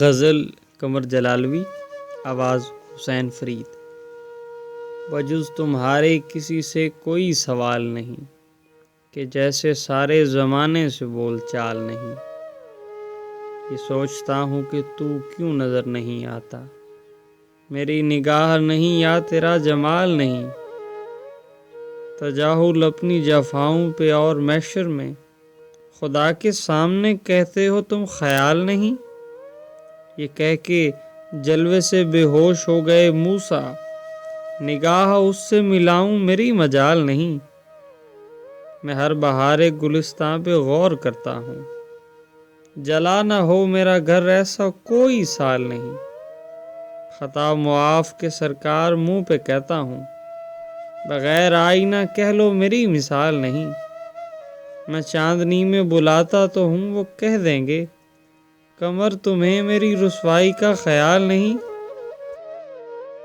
غزل قمر جلالوی، آواز حسین فرید۔ بجز تمہارے کسی سے کوئی سوال نہیں، کہ جیسے سارے زمانے سے بول چال نہیں۔ یہ سوچتا ہوں کہ تو کیوں نظر نہیں آتا، میری نگاہ نہیں یا تیرا جمال نہیں۔ تجاہل اپنی جفاؤں پہ اور محشر میں، خدا کے سامنے کہتے ہو تم خیال نہیں۔ یہ کہہ کے جلوے سے بے ہوش ہو گئے موسیٰ، نگاہ اس سے ملاؤں میری مجال نہیں۔ میں ہر بہار گلستاں پہ غور کرتا ہوں، جلا نہ ہو میرا گھر ایسا کوئی سال نہیں۔ خطا معاف کے سرکار منہ پہ کہتا ہوں، بغیر آئینہ کہہ لو میری مثال نہیں۔ میں چاندنی میں بلاتا تو ہوں وہ کہہ دیں گے، قمر تمہیں میری رسوائی کا خیال نہیں۔